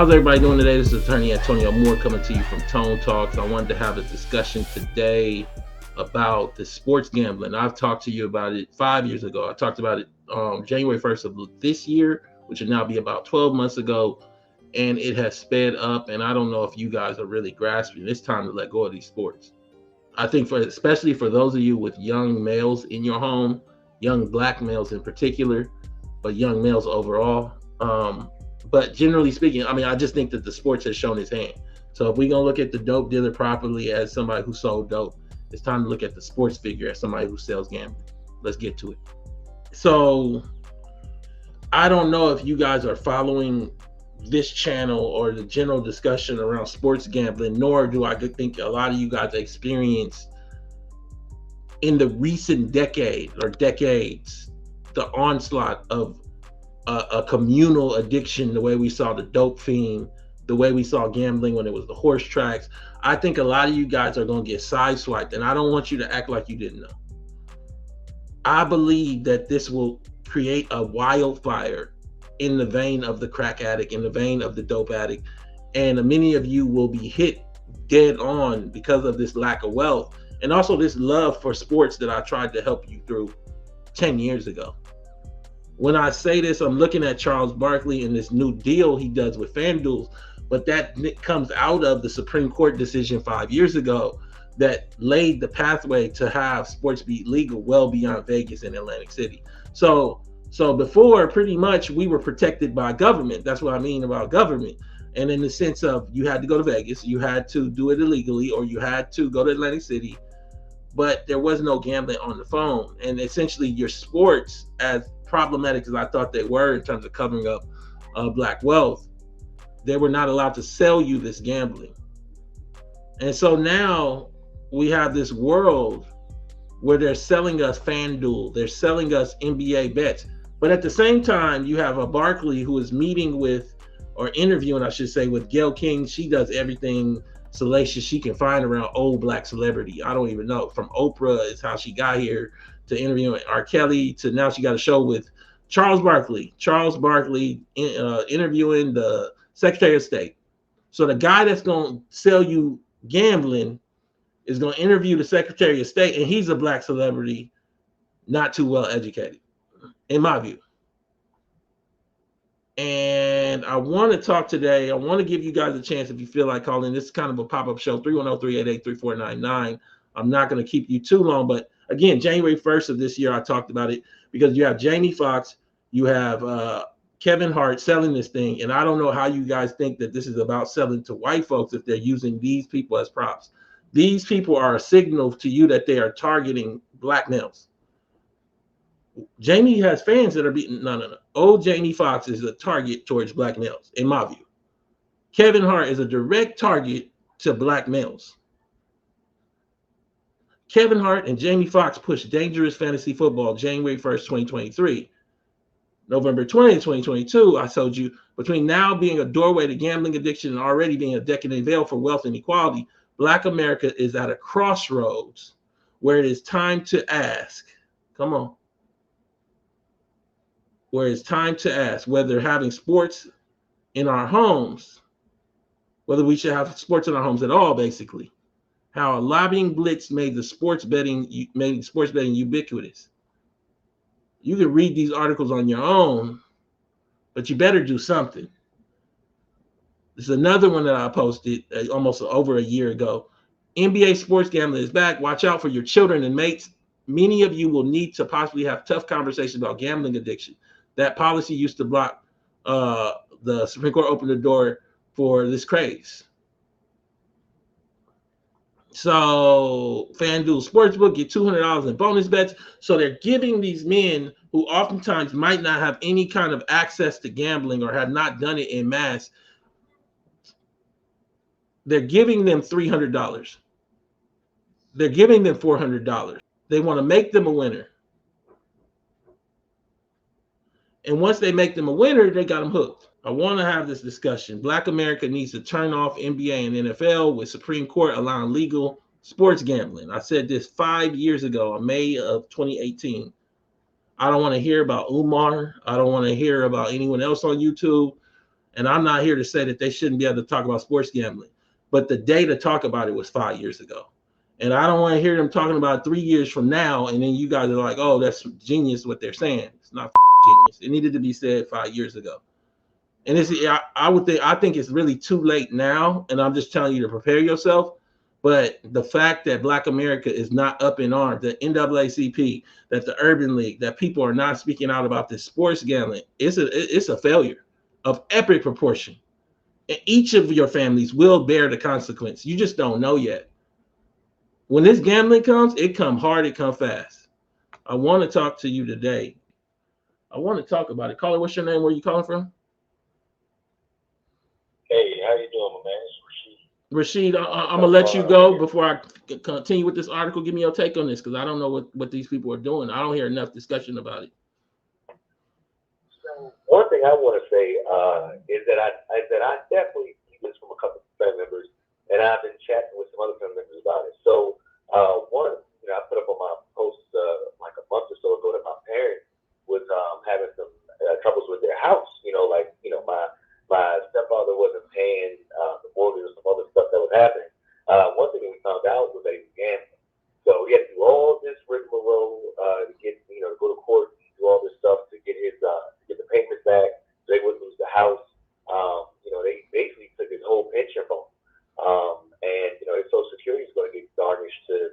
How's everybody doing today? This is Attorney Antonio Moore coming to you from Tone Talks. I wanted to have a discussion today about the sports gambling. I've talked to you about it 5 years ago. I talked about it January 1st of this year, which would now be about 12 months ago, and it has sped up. And I don't know if you guys are really grasping it's time to let go of these sports. I think especially for those of you with young males in your home, young black males in particular, but young males overall. But generally speaking, I mean, I just think that the sports has shown its hand. So if we're going to look at the dope dealer properly as somebody who sold dope, it's time to look at the sports figure as somebody who sells gambling. Let's get to it. So I don't know if you guys are following this channel or the general discussion around sports gambling, nor do I think a lot of you guys experienced in the recent decade or decades the onslaught of a communal addiction, the way we saw the dope fiend, the way we saw gambling when it was the horse tracks. I think a lot of you guys are going to get sideswiped, and I don't want you to act like you didn't know. I believe that this will create a wildfire in the vein of the crack addict, in the vein of the dope addict, and many of you will be hit dead on because of this lack of wealth and also this love for sports that I tried to help you through 10 years ago. When I say this, I'm looking at Charles Barkley and this new deal he does with FanDuel, but that comes out of the Supreme Court decision 5 years ago that laid the pathway to have sports be legal well beyond Vegas and Atlantic City. So before, pretty much, we were protected by government. That's what I mean about government. And in the sense of you had to go to Vegas, you had to do it illegally, or you had to go to Atlantic City, but there was no gambling on the phone. And essentially your sports, as problematic as I thought they were in terms of covering up black wealth, they were not allowed to sell you this gambling. And so now we have this world where they're selling us FanDuel, they're selling us NBA bets. But at the same time, you have a Barkley who is meeting with, or interviewing, I should say, with Gayle King. She does everything salacious she can find around old black celebrity. I don't even know. From Oprah is how she got here, to interviewing R. Kelly, to now she got a show with Charles Barkley. Charles Barkley interviewing the Secretary of State. So the guy that's going to sell you gambling is going to interview the Secretary of State, and he's a black celebrity, not too well educated, in my view. And I want to talk today. I want to give you guys a chance if you feel like calling. This is kind of a pop-up show, 310-388-3499. I'm not going to keep you too long, but again, January 1st of this year, I talked about it because you have Jamie Foxx, you have Kevin Hart selling this thing, and I don't know how you guys think that this is about selling to white folks if they're using these people as props. These people are a signal to you that they are targeting black males. Jamie has fans that are beating. No. Old Jamie Foxx is a target towards black males, in my view. Kevin Hart is a direct target to black males. Kevin Hart and Jamie Foxx pushed dangerous fantasy football January 1st, 2023. November 20th, 2022, I told you, between now being a doorway to gambling addiction and already being a decadent veil for wealth and equality, Black America is at a crossroads where it is time to ask, come on, where it's time to ask whether having sports in our homes, whether we should have sports in our homes at all, basically. How a lobbying blitz made sports betting ubiquitous. You can read these articles on your own, but you better do something. This is another one that I posted almost over a year ago. NBA sports gambling is back. Watch out for your children and mates. Many of you will need to possibly have tough conversations about gambling addiction. That policy used to block. The Supreme Court opened the door for this craze. So FanDuel Sportsbook get $200 in bonus bets. So they're giving these men who oftentimes might not have any kind of access to gambling or have not done it in mass, they're giving them $300. They're giving them $400. They want to make them a winner. And once they make them a winner, they got them hooked. I want to have this discussion. Black America needs to turn off NBA and NFL with Supreme Court allowing legal sports gambling. I said this 5 years ago in May of 2018. I don't want to hear about Umar. I don't want to hear about anyone else on YouTube. And I'm not here to say that they shouldn't be able to talk about sports gambling, but the day to talk about it was 5 years ago. And I don't want to hear them talking about 3 years from now. And then you guys are like, oh, that's genius what they're saying. It's not genius. It needed to be said 5 years ago. And I think it's really too late now. And I'm just telling you to prepare yourself. But the fact that Black America is not up in arms, the NAACP, that the Urban League, that people are not speaking out about this sports gambling, it's a failure of epic proportion. And each of your families will bear the consequence. You just don't know yet. When this gambling comes, it come hard, it come fast. I want to talk to you today. I want to talk about it. Caller, what's your name? Where you calling from? Hey, how you doing, my man? It's Rashid, I'm gonna Rashid. let you go before I continue with this article. Give me your take on this because I don't know what these people are doing. I don't hear enough discussion about it. So one thing I want to say is that I definitely see this from a couple of family members, and I've been chatting with some other family members about it. So one, I put up on my post like a month or so ago that my parents was having some troubles with their house. My stepfather wasn't paying the mortgage or some other stuff that was happening. One thing that we found out was that he was gambling. So he had to do all this rigmarole to get, to go to court, do all this stuff to get to get the payments back, so they wouldn't lose the house. They basically took his whole pension from him, and his Social Security is going to get garnished to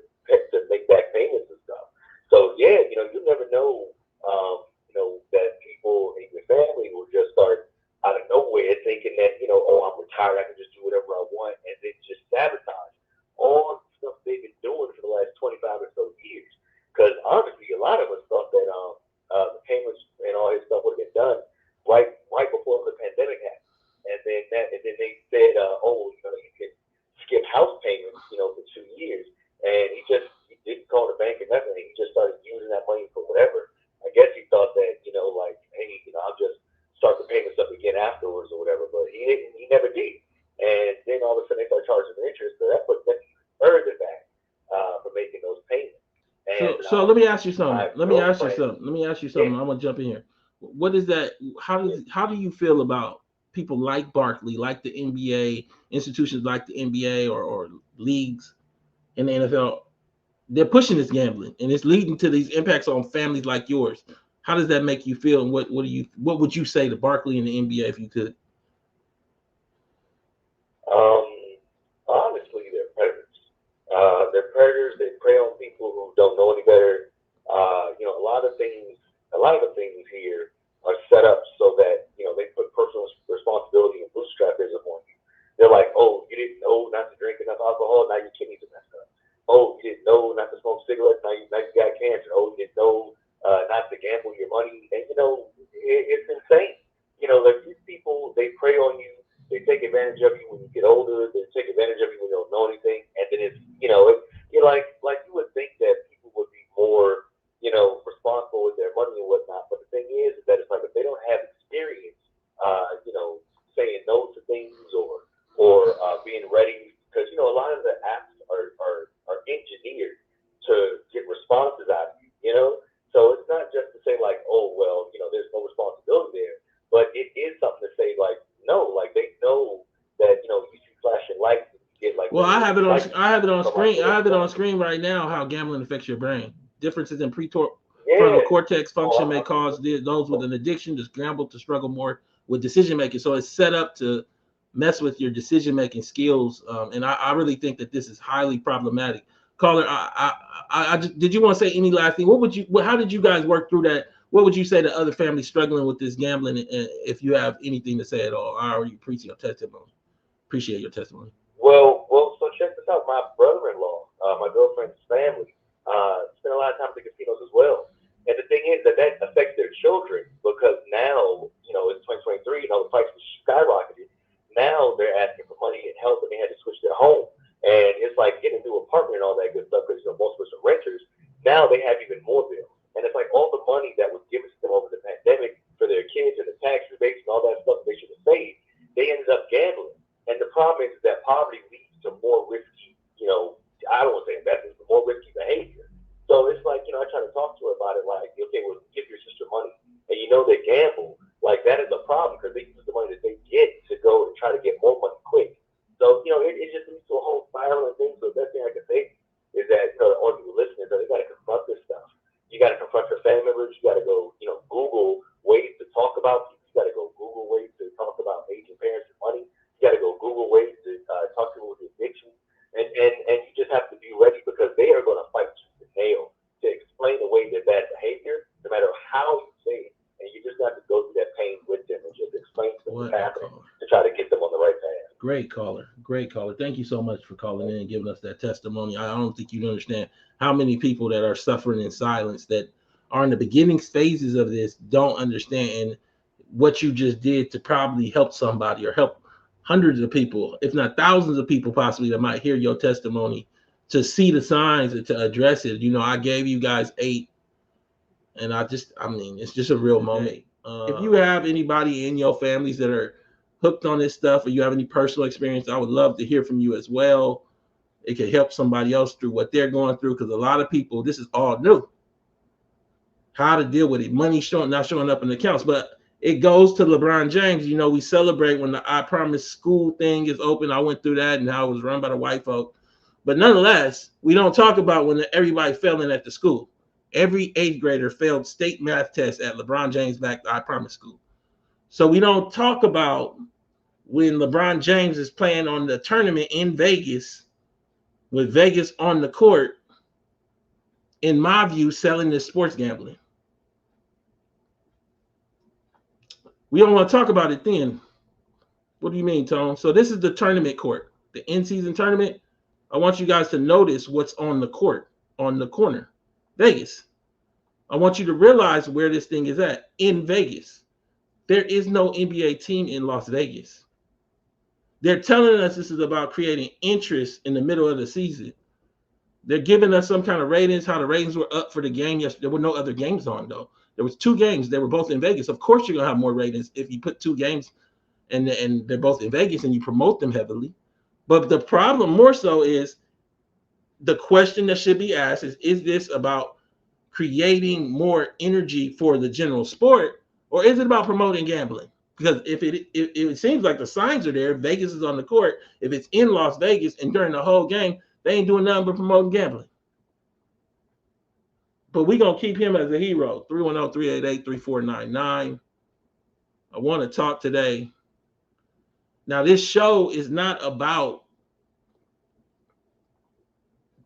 make back payments and stuff. So yeah, you never know, that people in your family will just start out of nowhere thinking that oh, I'm retired, I can just do whatever I want, and then just sabotage all the stuff they've been doing for the last 25 or so years. Because honestly, a lot of us thought that the payments and all his stuff would have been done right before the pandemic happened, and then they said, oh, you can skip house payments, for 2 years, and he didn't call the bank or nothing. He just started using that money for whatever. I guess he thought that like, hey, I'll just start the payments up again afterwards or whatever, but he didn't. He never did. And then all of a sudden they start charging the interest, so that puts them further back for making those payments. And So let me ask you something. my girlfriend, I'm yeah, gonna jump in here. What is that? How do you feel about people like Barkley, like the NBA, institutions like the NBA or leagues in the NFL? They're pushing this gambling, and it's leading to these impacts on families like yours. How does that make you feel? And what would you say to Barkley and the NBA if you could? um, honestly, they're predators. They're predators. They prey on people who don't know any better. A lot of the things here are set up so that they put personal responsibility and bootstrapism on you. They're like, oh, you didn't know not to drink enough alcohol, now your kidneys are messed up. Oh, you didn't know not to smoke cigarettes, now you got cancer. Oh, you didn't know not to gamble your money, and it's insane. Like these people, they prey on you. They take advantage of you when you get older. They take advantage of you when you don't know anything, and then you're like you would think that people would be more, responsible with their money and whatnot. But the thing is that it's like if they don't have experience, saying no to things or being ready, because a lot of the apps are engineered to get responses out of you. So it's not just to say like, oh well, there's no responsibility there, but it is something to say like, no, like they know that you see flashing lights and you get like Well, I little have it on. lights I have it on come out screen. your I little have it on phone. screen right now. How gambling affects your brain. Differences in prefrontal Yeah. cortex Oh, function may cause those with oh, an addiction to scramble to struggle more with decision making. So it's set up to mess with your decision making skills. And I really think that this is highly problematic. Caller, did you want to say any last thing? What would you? How did you guys work through that? What would you say to other families struggling with this gambling? And if you have anything to say at all, I already appreciate your testimony. Appreciate your testimony. well, so check this out. My brother-in-law, my girlfriend's family, spend a lot of time at the casinos as well. And the thing is that affects their children because now, it's 2023, the price was skyrocketed. Now they're asking for money and help, and they had to switch their home. And it's like getting a new apartment and all that good stuff because most of us are renters. Now they have even more bills, and it's like all the money that was given to them over the pandemic for their kids and the tax rebates and all that stuff they should have saved, they ended up gambling. And the problem is that poverty leads to more risky, I don't want to say investments, but more risky behavior. So it's like, I try to talk to her about it like, okay, well, give your sister money and they gamble. Like that is a problem because they use the money that they get for family members, you got to go, Google ways to talk about people. You got to go Google ways to talk about aging parents and money. You got to go Google ways to talk to people with addiction. And you just have to be ready because they are going to fight tooth and nail to explain away their bad behavior, no matter how you say it. And you just have to go through that pain with them and just explain to them what's happening to try to get them on the right path. Great caller. Great caller. Thank you so much for calling in and giving us that testimony. I don't think you understand how many people that are suffering in silence that are in the beginning phases of this don't understand what you just did to probably help somebody or help hundreds of people, if not thousands of people possibly that might hear your testimony, to see the signs and to address it. I gave you guys 8, and it's just a real moment. If you have anybody in your families that are hooked on this stuff, or you have any personal experience, I would love to hear from you as well. It could help somebody else through what they're going through, because a lot of people, this is all new. How to deal with it. Money not showing up in accounts, but it goes to LeBron James. We celebrate when the I Promise school thing is open. I went through that and how it was run by the white folk. But nonetheless, we don't talk about when everybody failing at the school. Every 8th grader failed state math tests at LeBron James back I Promise school. So we don't talk about when LeBron James is playing on the tournament in Vegas, with Vegas on the court, in my view, selling this sports gambling. We don't want to talk about it then. What do you mean, Tone? So this is the tournament court, the in-season tournament. I want you guys to notice what's on the court, on the corner, Vegas. I want you to realize where this thing is at, in Vegas. There is no NBA team in Las Vegas. They're telling us this is about creating interest in the middle of the season. They're giving us some kind of ratings, how the ratings were up for the game yesterday. There were no other games on, though. There was 2 games. They were both in Vegas. Of course, you're going to have more ratings if you put 2 games and they're both in Vegas and you promote them heavily. But the problem more so is the question that should be asked is this about creating more energy for the general sport, or is it about promoting gambling? Because if it seems like the signs are there, Vegas is on the court. If it's in Las Vegas and during the whole game, they ain't doing nothing but promoting gambling. But we're going to keep him as a hero. 310-388-3499. I want to talk today. Now, this show is not about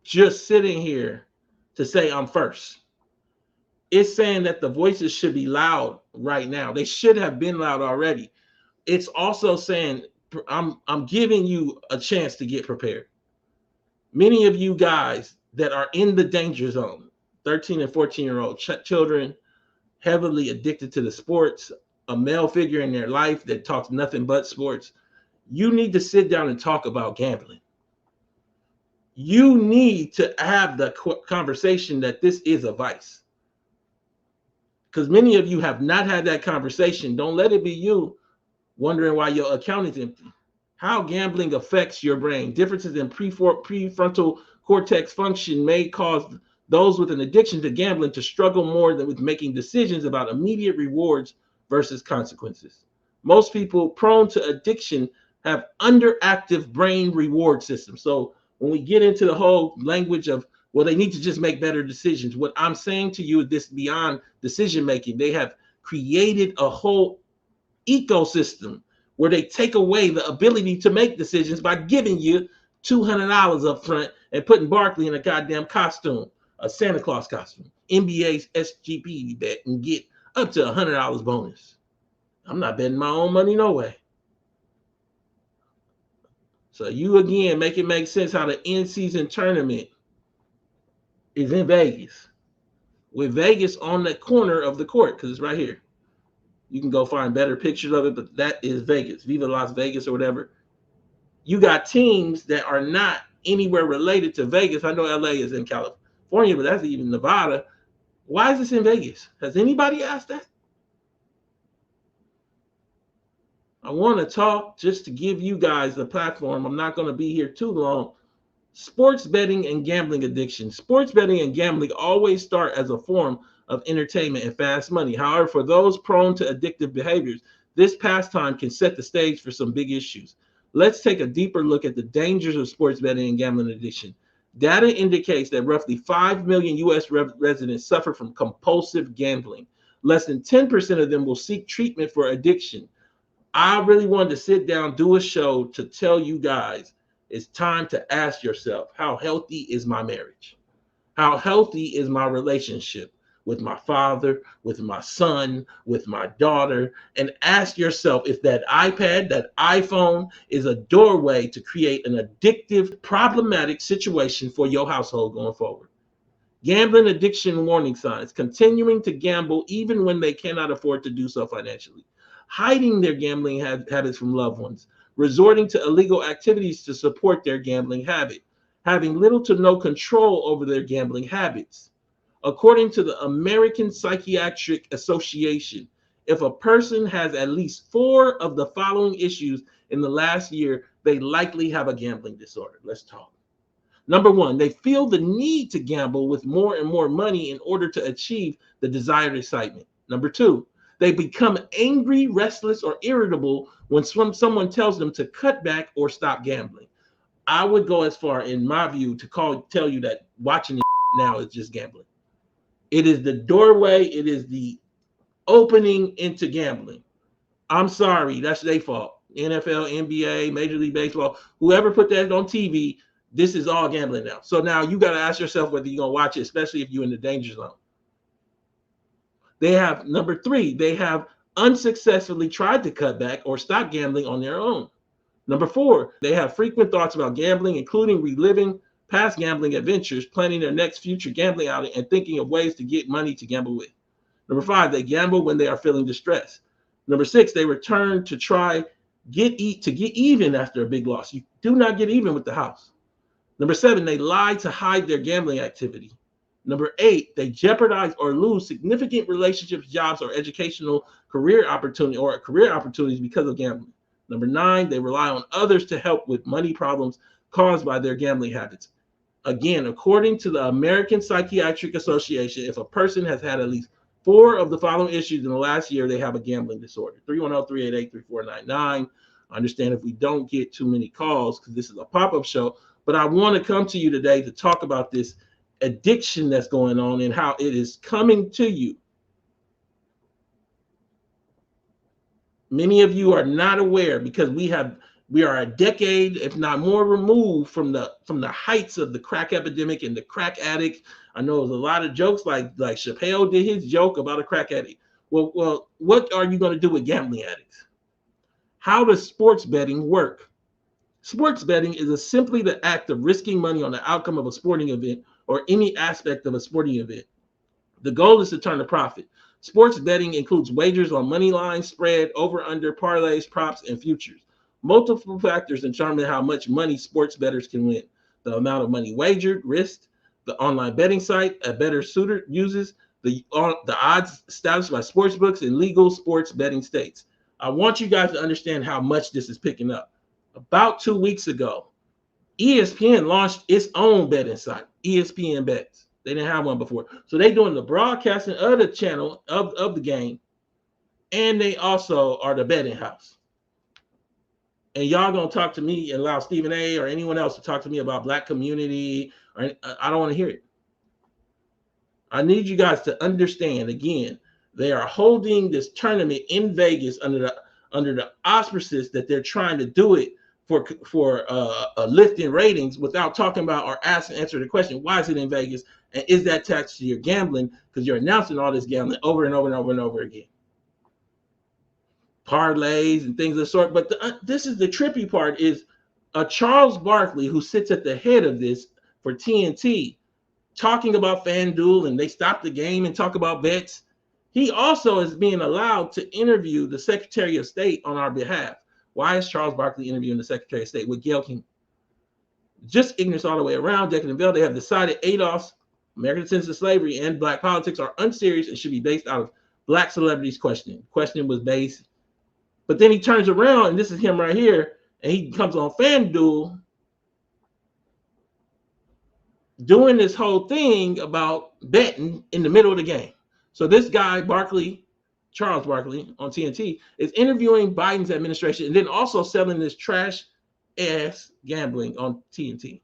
just sitting here to say I'm first. It's saying that the voices should be loud right now. They should have been loud already. It's also saying I'm giving you a chance to get prepared. Many of you guys that are in the danger zone, 13 and 14-year-old children, heavily addicted to the sports, a male figure in their life that talks nothing but sports, you need to sit down and talk about gambling. You need to have the conversation that this is a vice. Because many of you have not had that conversation. Don't let it be you wondering why your account is empty. How gambling affects your brain. Differences in prefrontal cortex function may cause those with an addiction to gambling to struggle more than with making decisions about immediate rewards versus consequences. Most people prone to addiction have underactive brain reward systems. So when we get into the whole language of, well, they need to just make better decisions, what I'm saying to you is this: beyond decision making, they have created a whole ecosystem where they take away the ability to make decisions by giving you $200 up front and putting Barkley in a goddamn costume, a Santa Claus costume, NBA's SGP bet, and get up to $100 bonus. I'm not betting my own money no way. So you again make it make sense how the in-season tournament is in Vegas, with Vegas on the corner of the court, because it's right here. You can go find better pictures of it, but that is Vegas, Viva Las Vegas or whatever. You got teams that are not anywhere related to Vegas. I know LA is in California, but that's even Nevada. Why is this in Vegas? Has anybody asked that? I want to talk just to give you guys the platform. I'm not going to be here too long. Sports betting and gambling addiction. Sports betting and gambling always start as a form of entertainment and fast money. However, for those prone to addictive behaviors, this pastime can set the stage for some big issues. Let's take a deeper look at the dangers of sports betting and gambling addiction. Data indicates that roughly 5 million U.S. residents suffer from compulsive gambling. Less than 10% of them will seek treatment for addiction. I really wanted to sit down, do a show to tell you guys it's time to ask yourself, how healthy is my marriage? How healthy is my relationship with my father, with my son, with my daughter? And ask yourself if that iPad, that iPhone is a doorway to create an addictive, problematic situation for your household going forward. Gambling addiction warning signs: continuing to gamble even when they cannot afford to do so financially, hiding their gambling habits from loved ones, resorting to illegal activities to support their gambling habit, having little to no control over their gambling habits. According to the American Psychiatric Association, if a person has at least 4 of the following issues in the last year, they likely have a gambling disorder. Let's talk. Number one, they feel the need to gamble with more and more money in order to achieve the desired excitement. Number two, they become angry, restless, or irritable when someone tells them to cut back or stop gambling. I would go as far, in my view, to tell you that watching it now is just gambling. It is the doorway. It is the opening into gambling. I'm sorry, that's their fault. NFL, NBA, Major League Baseball, whoever put that on TV, this is all gambling now. So now you got to ask yourself whether you're going to watch it, especially if you're in the danger zone. They have, number three, they have unsuccessfully tried to cut back or stop gambling on their own. Number four, they have frequent thoughts about gambling, including reliving past gambling adventures, planning their next future gambling outing, and thinking of ways to get money to gamble with. Number five, they gamble when they are feeling distressed. Number six, they return to get even after a big loss. You do not get even with the house. Number seven, they lie to hide their gambling activity. Number eight, they jeopardize or lose significant relationships, jobs, or career opportunities because of gambling. Number nine, they rely on others to help with money problems caused by their gambling habits. Again, according to the American Psychiatric Association, if a person has had at least 4 of the following issues in the last year, they have a gambling disorder. 310-388-3499. I understand if we don't get too many calls because this is a pop-up show, but I want to come to you today to talk about this addiction that's going on and how it is coming to you. Many of you are not aware because we are a decade, if not more, removed from the heights of the crack epidemic and the crack addict. I know there's a lot of jokes like Chappelle did his joke about a crack addict. Well, what are you going to do with gambling addicts? How does sports betting work? Sports betting is simply the act of risking money on the outcome of a sporting event or any aspect of a sporting event. The goal is to turn a profit. Sports betting includes wagers on money lines, spread, over/under, parlays, props, and futures. Multiple factors determine how much money sports bettors can win. The amount of money wagered, risked, the online betting site a bettor suitor uses, the odds established by sports books and legal sports betting states. I want you guys to understand how much this is picking up. About 2 weeks ago, ESPN launched its own betting site, ESPN Bets. They didn't have one before. So they're doing the broadcasting of the channel of the game, and they also are the betting house. And y'all gonna talk to me and allow Stephen A. or anyone else to talk to me about black community? I don't want to hear it. I need you guys to understand, again, they are holding this tournament in Vegas under the auspices that they're trying to do it for a lift in ratings without talking about or answer the question, why is it in Vegas? And is that taxed to your gambling? Because you're announcing all this gambling over and over and over and over again. Parlays and things of the sort. But this is the trippy part is Charles Barkley, who sits at the head of this for TNT, talking about FanDuel, and they stop the game and talk about bets. He also is being allowed to interview the Secretary of State on our behalf. Why is Charles Barkley interviewing the Secretary of State with Gayle King? Just ignorance all the way around. Deck and Veil, they have decided Adolph's American Sins of Slavery and black politics are unserious and should be based out of black celebrities' questioning. Question was based. But then he turns around, and this is him right here, and he comes on FanDuel doing this whole thing about betting in the middle of the game. So this guy, Charles Barkley on TNT, is interviewing Biden's administration and then also selling this trash ass gambling on TNT.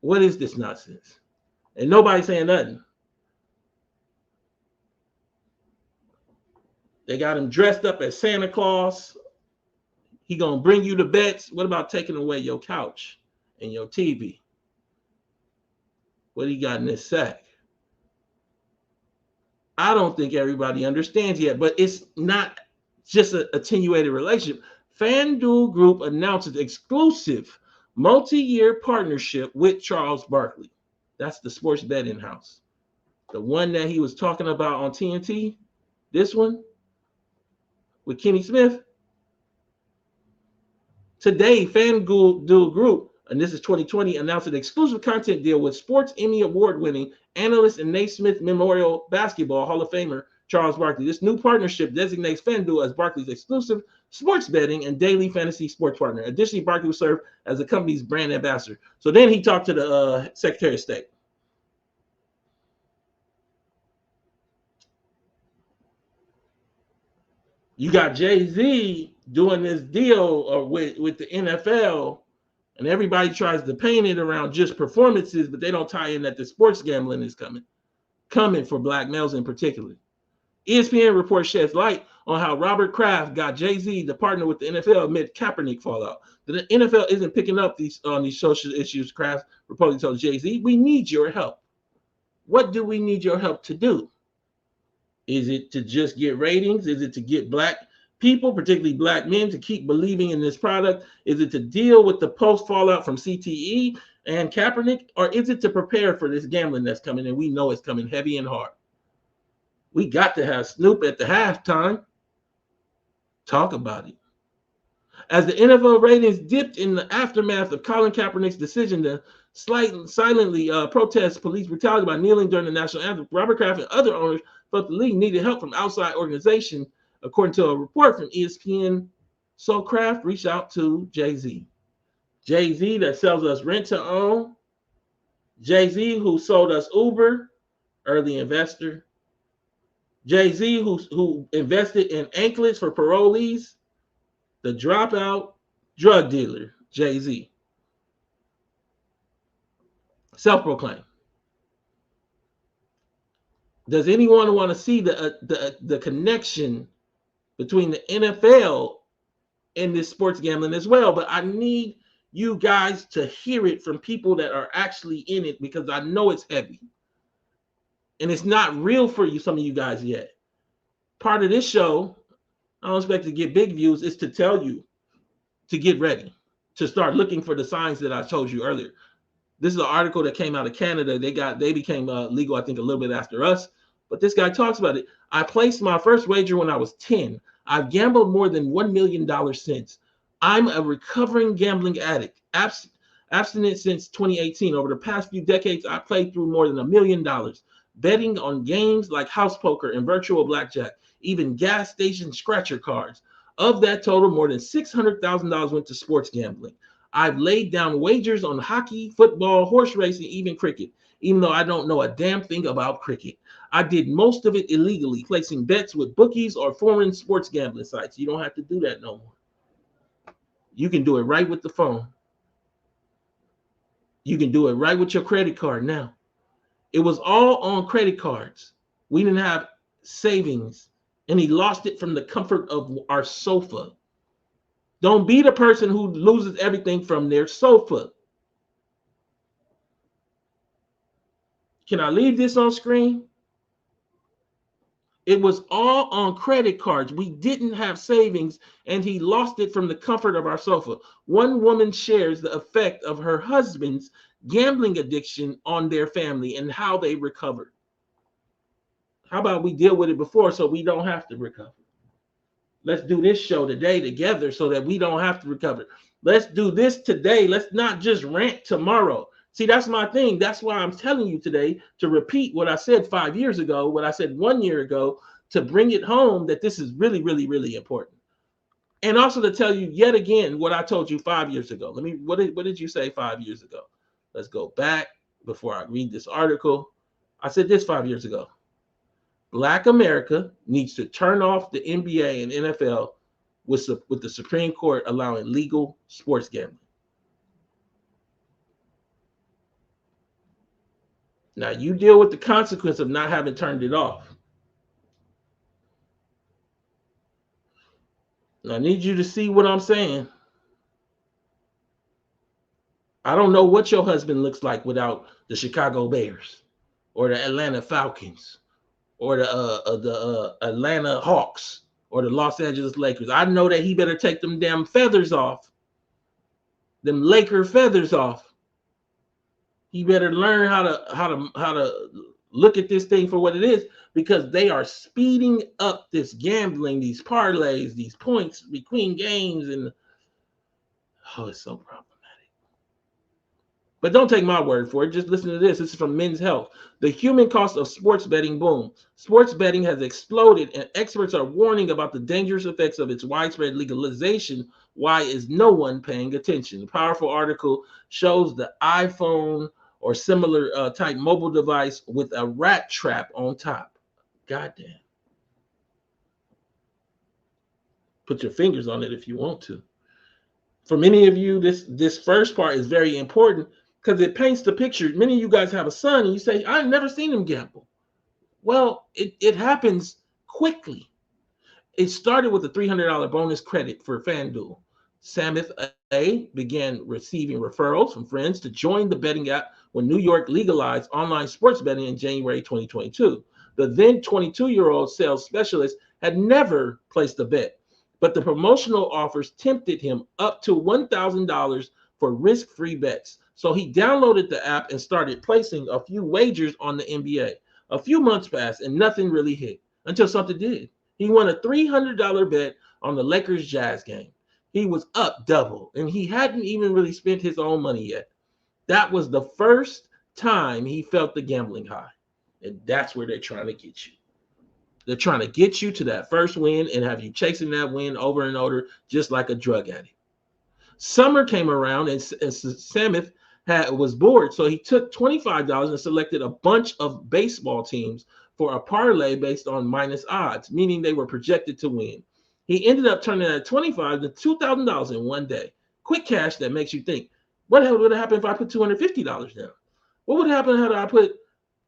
What is this nonsense? And nobody's saying nothing. They got him dressed up as Santa Claus. He gonna bring you the bets. What about taking away your couch and your TV? What he got in this sack? I don't think everybody understands yet, but it's not just an attenuated relationship. FanDuel Group announces exclusive multi-year partnership with Charles Barkley. That's the sports betting house. The one that he was talking about on TNT, this one with Kenny Smith. Today, FanDuel Group, and this is 2020, announced an exclusive content deal with Sports Emmy Award-winning analyst and Naismith Memorial Basketball Hall of Famer Charles Barkley. This new partnership designates FanDuel as Barkley's exclusive sports betting and daily fantasy sports partner. Additionally, Barkley will serve as the company's brand ambassador. So then he talked to the Secretary of State. You got Jay-Z doing this deal with the NFL, and everybody tries to paint it around just performances, but they don't tie in that the sports gambling is coming for black males in particular. ESPN report sheds light on how Robert Kraft got Jay-Z to partner with the NFL amid Kaepernick fallout. The NFL isn't picking up these social issues, Kraft reportedly told Jay-Z. We need your help. What do we need your help to do? Is it to just get ratings? Is it to get black people, particularly black men, to keep believing in this product? Is it to deal with the post fallout from CTE and Kaepernick? Or is it to prepare for this gambling that's coming? And we know it's coming heavy and hard. We got to have Snoop at the halftime. Talk about it. As the NFL ratings dipped in the aftermath of Colin Kaepernick's decision to silently protest police brutality by kneeling during the national anthem, Robert Kraft and other owners felt the league needed help from outside organizations, according to a report from ESPN. So Kraft reached out to Jay-Z. Jay-Z that sells us rent to own. Jay-Z who sold us Uber, early investor. Jay-Z who invested in anklets for parolees. The dropout drug dealer, Jay-Z. Self-proclaimed. Does anyone want to see the connection between the NFL and this sports gambling as well? But I need you guys to hear it from people that are actually in it, because I know it's heavy. And it's not real for you, some of you guys yet. Part of this show, I don't expect to get big views, is to tell you to get ready, to start looking for the signs that I told you earlier. This is an article that came out of Canada. They became legal, I think, a little bit after us. But this guy talks about it. I placed my first wager when I was 10. I've gambled more than $1 million since. I'm a recovering gambling addict, abstinent since 2018. Over the past few decades, I played through more than $1 million, betting on games like house poker and virtual blackjack, even gas station scratcher cards. Of that total, more than $600,000 went to sports gambling. I've laid down wagers on hockey, football, horse racing, even cricket, even though I don't know a damn thing about cricket. I did most of it illegally, placing bets with bookies or foreign sports gambling sites. You don't have to do that no more. You can do it right with the phone. You can do it right with your credit card now. It was all on credit cards. We didn't have savings, and he lost it from the comfort of our sofa. Don't be the person who loses everything from their sofa. Can I leave this on screen? It was all on credit cards. We didn't have savings, and he lost it from the comfort of our sofa. One woman shares the effect of her husband's gambling addiction on their family and how they recovered. How about we deal with it before so we don't have to recover? Let's do this show today together so that we don't have to recover. Let's do this today. Let's not just rant tomorrow. See, that's my thing. That's why I'm telling you today to repeat what I said 5 years ago, what I said 1 year ago, to bring it home that this is really, really, really important. And also to tell you yet again what I told you 5 years ago. What did you say 5 years ago? Let's go back before I read this article. I said this 5 years ago. Black America needs to turn off the NBA and NFL with the Supreme Court allowing legal sports gambling. Now you deal with the consequence of not having turned it off. I need you to see what I'm saying. I don't know what your husband looks like without the Chicago Bears or the Atlanta Falcons or the Atlanta Hawks or the Los Angeles Lakers. I know that he better take them damn feathers off, them Laker feathers off. He better learn how to look at this thing for what it is, because they are speeding up this gambling, these parlays, these points between games, and oh, it's so problematic. But don't take my word for it. Just listen to this. This is from Men's Health. The human cost of sports betting boom. Sports betting has exploded, and experts are warning about the dangerous effects of its widespread legalization. Why is no one paying attention? The powerful article shows the iPhone or similar type mobile device with a rat trap on top. Goddamn. Put your fingers on it if you want to. For many of you, this first part is very important because it paints the picture. Many of you guys have a son and you say, I've never seen him gamble. Well, it happens quickly. It started with a $300 bonus credit for FanDuel. Samith A began receiving referrals from friends to join the betting app when New York legalized online sports betting in January 2022. The then 22-year-old sales specialist had never placed a bet, but the promotional offers tempted him up to $1,000 for risk-free bets. So he downloaded the app and started placing a few wagers on the NBA. A few months passed and nothing really hit until something did. He won a $300 bet on the Lakers Jazz game. He was up double, and he hadn't even really spent his own money yet. That was the first time he felt the gambling high. And that's where they're trying to get you. They're trying to get you to that first win and have you chasing that win over and over, just like a drug addict. Summer came around, and Samith was bored, so he took $25 and selected a bunch of baseball teams for a parlay based on minus odds, meaning they were projected to win. He ended up turning that $25 to $2,000 in one day. Quick cash that makes you think, what would have happened if I put $250 down? What would happen had I put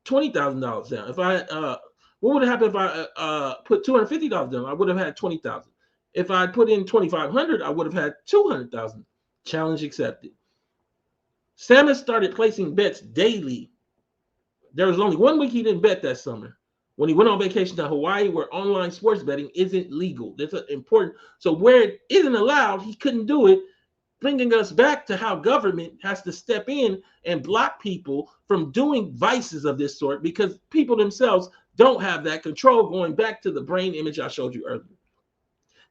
$20,000 down? What would happen if I put $250 down? I would have had $20,000. If I put in $2,500, I would have had $200,000. Challenge accepted. Samus started placing bets daily. There was only 1 week he didn't bet that summer, when he went on vacation to Hawaii, where online sports betting isn't legal. That's important. So where it isn't allowed, he couldn't do it, bringing us back to how government has to step in and block people from doing vices of this sort, because people themselves don't have that control, going back to the brain image I showed you earlier.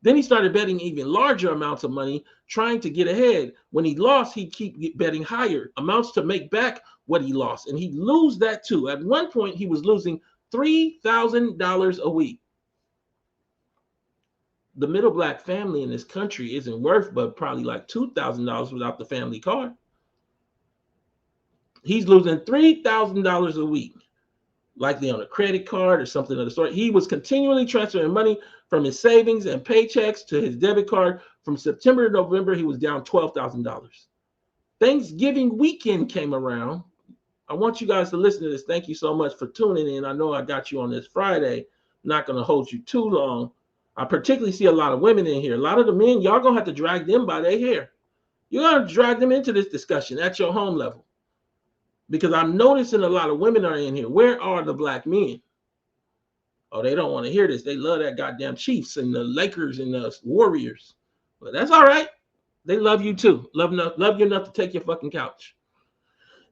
Then he started betting even larger amounts of money, trying to get ahead. When he lost, he'd keep betting higher amounts to make back what he lost, and he'd lose that too. At one point, he was losing $3,000 a week. The middle black family in this country isn't worth but probably like $2,000 without the family car. He's losing $3,000 a week, likely on a credit card or something of the sort. He was continually transferring money from his savings and paychecks to his debit card. From September to November, he was down $12,000. Thanksgiving weekend came around. I want you guys to listen to this. Thank you so much for tuning in. I know I got you on this Friday. I'm not going to hold you too long. I particularly see a lot of women in here. A lot of the men, y'all going to have to drag them by their hair. You're going to drag them into this discussion at your home level, because I'm noticing a lot of women are in here. Where are the black men? Oh, they don't want to hear this. They love that goddamn Chiefs and the Lakers and the Warriors. But that's all right. They love you too. Love you enough to take your fucking couch.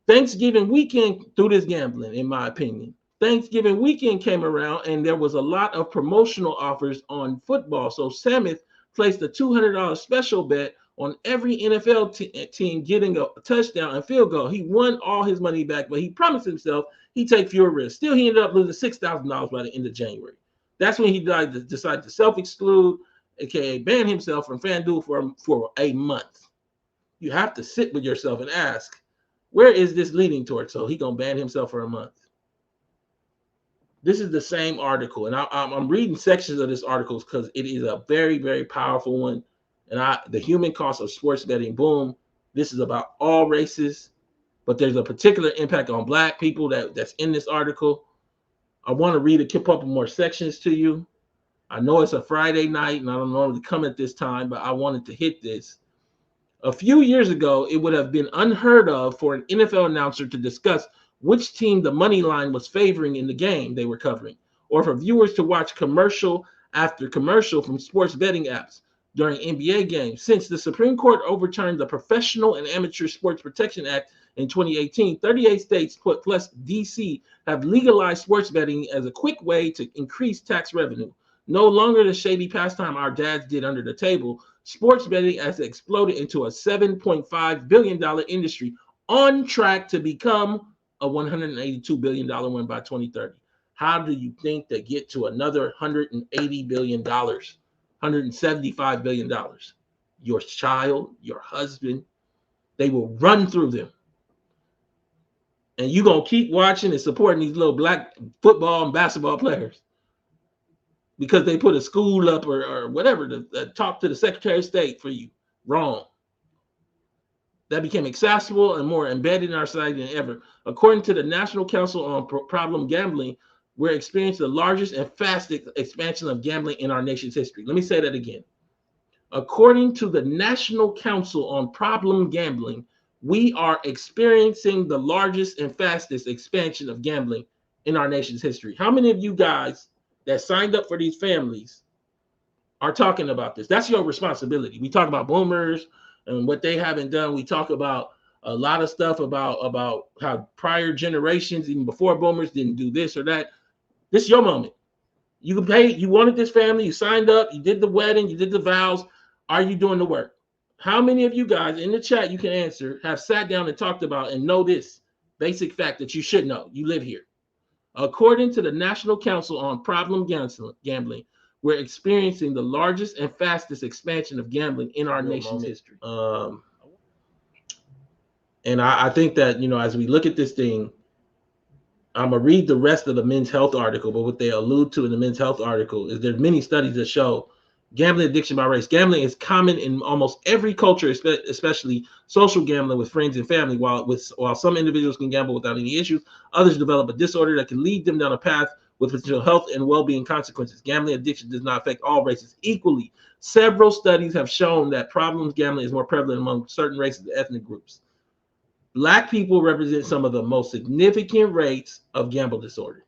Thanksgiving weekend through this gambling, in my opinion. Thanksgiving weekend came around and there was a lot of promotional offers on football. So Samith placed a $200 special bet on every NFL team getting a touchdown and field goal. He won all his money back, but he promised himself he'd take fewer risks. Still, he ended up losing $6,000 by the end of January. That's when he decided to self-exclude, aka ban himself from FanDuel for a month. You have to sit with yourself and ask, where is this leading towards? So he gonna ban himself for a month. This is the same article, and I'm reading sections of this article because it is a very, very powerful one. And the human cost of sports betting boom. This is about all races, but there's a particular impact on Black people that's in this article. I want to read a couple more sections to you. I know it's a Friday night and I don't normally come at this time, but I wanted to hit this. A few years ago, it would have been unheard of for an NFL announcer to discuss which team the money line was favoring in the game they were covering, or for viewers to watch commercial after commercial from sports betting apps during NBA games. Since the Supreme Court overturned the Professional and Amateur Sports Protection Act in 2018, 38 states plus DC have legalized sports betting as a quick way to increase tax revenue. No longer the shady pastime our dads did under the table, sports betting has exploded into a $7.5 billion industry on track to become a $182 billion one by 2030. How do you think they get to another $180 billion, $175 billion? Your child, your husband, they will run through them. And you're going to keep watching and supporting these little Black football and basketball players because they put a school up or whatever to talk to the Secretary of State for you. Wrong. That became accessible and more embedded in our society than ever. According to the National Council on Problem Gambling, we're experiencing the largest and fastest expansion of gambling in our nation's history. Let me say that again. According to the National Council on Problem Gambling, we are experiencing the largest and fastest expansion of gambling in our nation's history. How many of you guys that signed up for these families are talking about this? That's your responsibility. We talk about boomers and what they haven't done. We talk about a lot of stuff about how prior generations, even before boomers, didn't do this or that. This is your moment. You can pay. You wanted this family. You signed up. You did the wedding. You did the vows. Are you doing the work? How many of you guys in the chat, you can answer, have sat down and talked about and know this basic fact that you should know? You live here. According to the National Council on Problem Gambling, we're experiencing the largest and fastest expansion of gambling in our nation's history. And I think that, as we look at this thing, I'm going to read the rest of the Men's Health article, but what they allude to in the Men's Health article is there's many studies that show gambling addiction by race. Gambling is common in almost every culture, especially social gambling with friends and family. While some individuals can gamble without any issues, others develop a disorder that can lead them down a path with potential health and well-being consequences. Gambling addiction does not affect all races equally. Several studies have shown that problems gambling is more prevalent among certain races and ethnic groups. Black people represent some of the most significant rates of gambling disorder.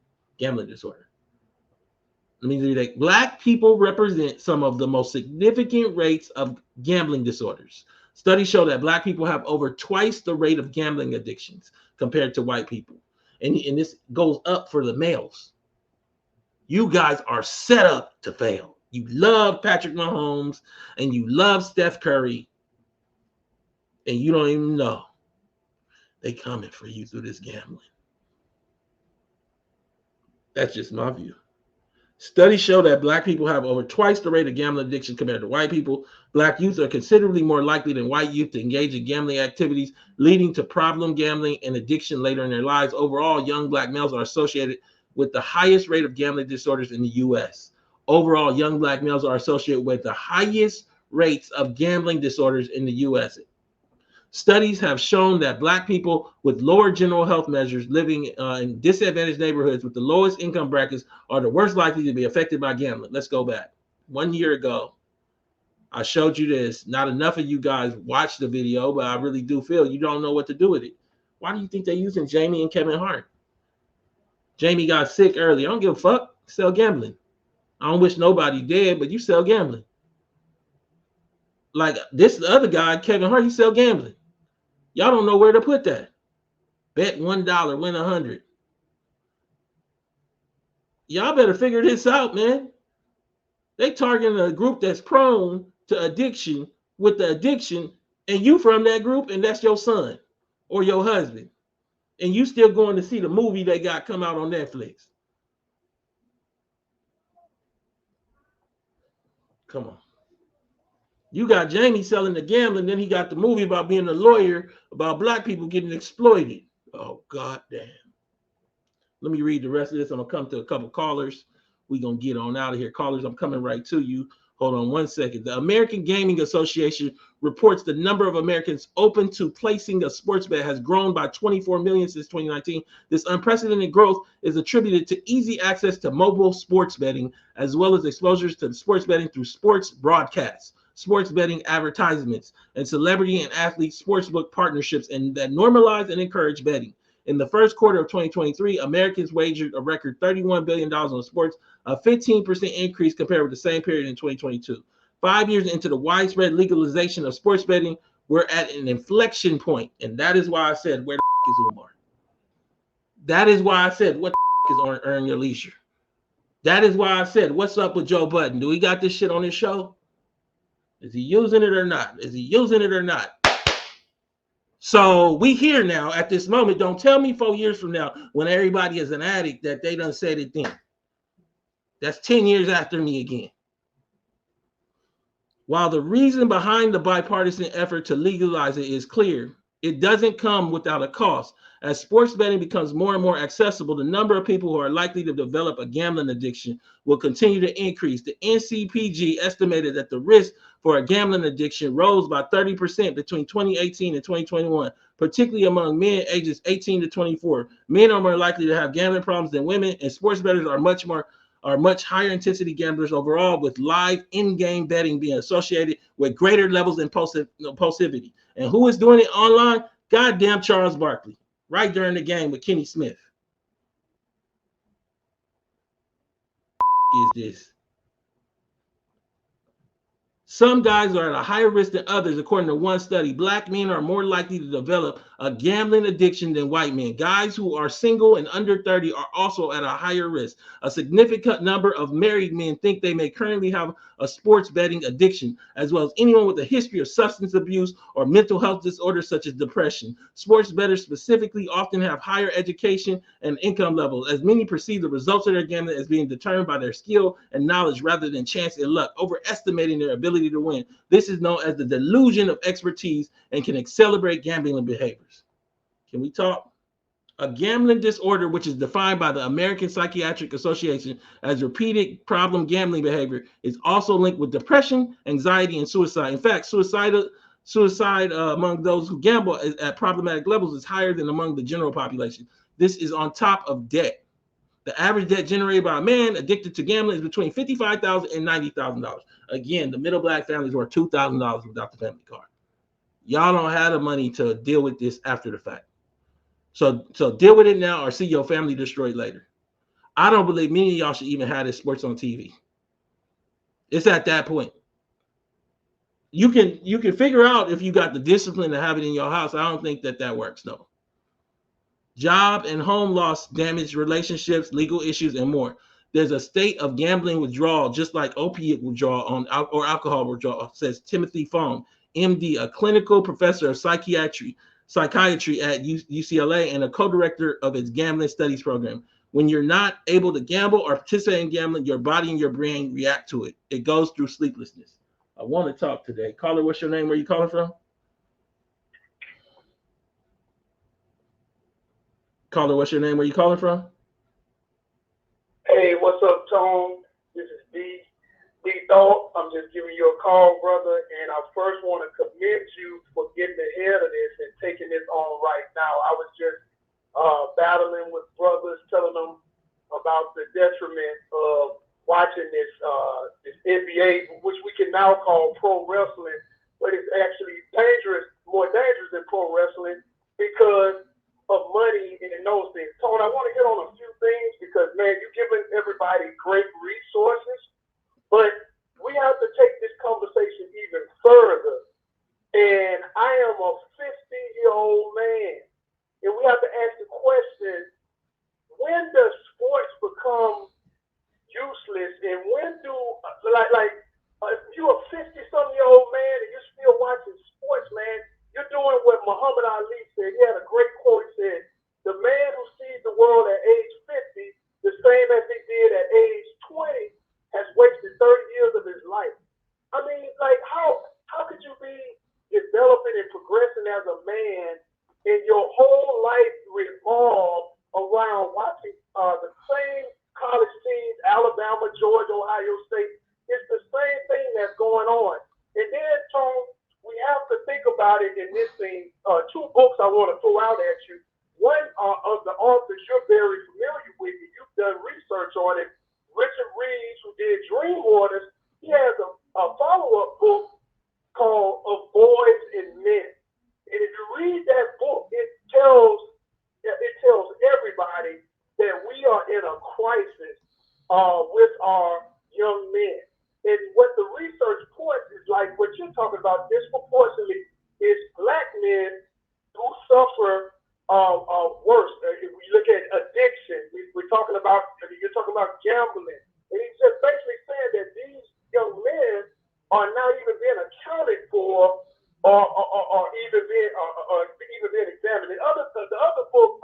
Let me read that. Black people represent some of the most significant rates of gambling disorders. Studies show that Black people have over twice the rate of gambling addictions compared to white people. And this goes up for the males. You guys are set up to fail. You love Patrick Mahomes and you love Steph Curry, and you don't even know they coming for you through this gambling. That's just my view. Studies show that Black people have over twice the rate of gambling addiction compared to white people. Black youth are considerably more likely than white youth to engage in gambling activities, leading to problem gambling and addiction later in their lives. Overall, young Black males are associated with the highest rate of gambling disorders in the U.S. Overall, young Black males are associated with the highest rates of gambling disorders in the U.S. Studies have shown that Black people with lower general health measures living in disadvantaged neighborhoods with the lowest income brackets are the worst likely to be affected by gambling. Let's go back. 1 year ago, I showed you this. Not enough of you guys watched the video, but I really do feel you don't know what to do with it. Why do you think they're using Jamie and Kevin Hart? Jamie got sick early. I don't give a fuck. Sell gambling. I don't wish nobody dead, but you sell gambling. Like this the other guy, Kevin Hart, he sell gambling. Y'all don't know where to put that. Bet $1, win 100. Y'all better figure this out, man. They targeting a group that's prone to addiction with the addiction, and you from that group, and that's your son or your husband. And you still going to see the movie they got come out on Netflix. Come on. You got Jamie selling the gambling, then he got the movie about being a lawyer about Black people getting exploited. Oh, God damn. Let me read the rest of this. I'm going to come to a couple callers. We're going to get on out of here. Callers, I'm coming right to you. Hold on one second. The American Gaming Association reports the number of Americans open to placing a sports bet has grown by 24 million since 2019. This unprecedented growth is attributed to easy access to mobile sports betting, as well as exposures to sports betting through sports broadcasts, sports betting advertisements, and celebrity and athlete sportsbook partnerships, and that normalize and encourage betting. In the first quarter of 2023, Americans wagered a record $31 billion on sports, a 15% increase compared with the same period in 2022. 5 years into the widespread legalization of sports betting, we're at an inflection point, and that is why I said, where the is Umar? That is why I said, what the is Earn Your Leisure? That is why I said, what's up with Joe Budden? Do we got this shit on his show? Is he using it or not? Is he using it or not? So we here now at this moment. Don't tell me 4 years from now when everybody is an addict that they done said it then. That's 10 years after me again. While the reason behind the bipartisan effort to legalize it is clear, it doesn't come without a cost. As sports betting becomes more and more accessible, the number of people who are likely to develop a gambling addiction will continue to increase. The NCPG estimated that the risk for a gambling addiction rose by 30% between 2018 and 2021, particularly among men ages 18 to 24. Men are more likely to have gambling problems than women, and sports bettors are much higher intensity gamblers overall, with live in-game betting being associated with greater levels of impulsivity. And who is doing it online? Goddamn Charles Barkley, right during the game with Kenny Smith. Is this? Some guys are at a higher risk than others. According to one study, black men are more likely to develop a gambling addiction than white men. Guys who are single and under 30 are also at a higher risk. A significant number of married men think they may currently have a sports betting addiction, as well as anyone with a history of substance abuse or mental health disorders such as depression. Sports bettors specifically often have higher education and income levels, as many perceive the results of their gambling as being determined by their skill and knowledge rather than chance and luck, overestimating their ability to win. This is known as the delusion of expertise and can accelerate gambling behaviors. Can we talk? A gambling disorder, which is defined by the American Psychiatric Association as repeated problem gambling behavior, is also linked with depression, anxiety, and suicide. In fact, suicide among those who gamble at problematic levels is higher than among the general population. This is on top of debt. The average debt generated by a man addicted to gambling is between $55,000 and $90,000. Again, the middle black families are $2,000 without the family card. Y'all don't have the money to deal with this after the fact. So deal with it now or see your family destroyed later. I don't believe many of y'all should even have this sports on TV. It's at that point. You can figure out if you got the discipline to have it in your house. I don't think that works, no. Job and home loss, damaged relationships, legal issues, and more. There's a state of gambling withdrawal, just like opiate withdrawal or alcohol withdrawal, says Timothy Fong, MD, a clinical professor of psychiatry at UCLA and a co-director of its gambling studies program. When you're not able to gamble or participate in gambling, your body and your brain react to it. It goes through sleeplessness. I want to talk today. Caller, what's your name? Where are you calling from? Caller, what's your name? Where you calling from? Hey, what's up, Tone? This is D Thought. I'm just giving you a call, brother, and I first want to commend you for getting ahead of this and taking this on right now. I was just battling with brothers, telling them about the detriment of watching this NBA, which we can now call pro wrestling, but it's actually more dangerous than pro wrestling because of money and those things. Tone, I want to hit on a few things because, man, you're giving everybody great resources, but we have to take this conversation even further. And I am a 50-year-old man, and we have to ask the question, when does sports become useless, and when do, if you're a 50-some-year-old man and you're still watching sports, man, you're doing what Muhammad Ali said. He had a great quote. He said, the man who sees the world at age 50, the same as he did at age 20, has wasted 30 years of his life. I mean, like, how could you be developing and progressing as a man and your whole life revolve around watching the same college teams, Alabama, Georgia, Ohio State? It's the same thing that's going on. And then, Tone, we have to think about it in this thing. Two books I want to throw out at you. One of the authors you're very familiar with, and you've done research on it, Richard Reeves, who did Dream Waters. He has a follow-up book called Of Boys and Men. And if you read that book, it tells everybody that we are in a crisis with our young men. And what the research points is like what you're talking about disproportionately is black men who suffer worse. If we look at addiction, you're talking about gambling. And he's just basically saying that these young men are not even being accounted for or even being examined. The other book,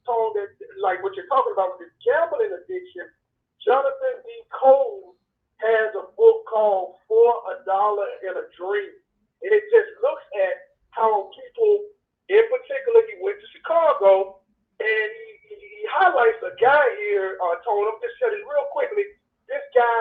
Tone, that like what you're talking about with this gambling addiction, Jonathan D. Cole has a book called For a Dollar and a Dream. And it just looks at how people, in particular, he went to Chicago, and he highlights a guy here, Tone, I'm just telling you real quickly, this guy,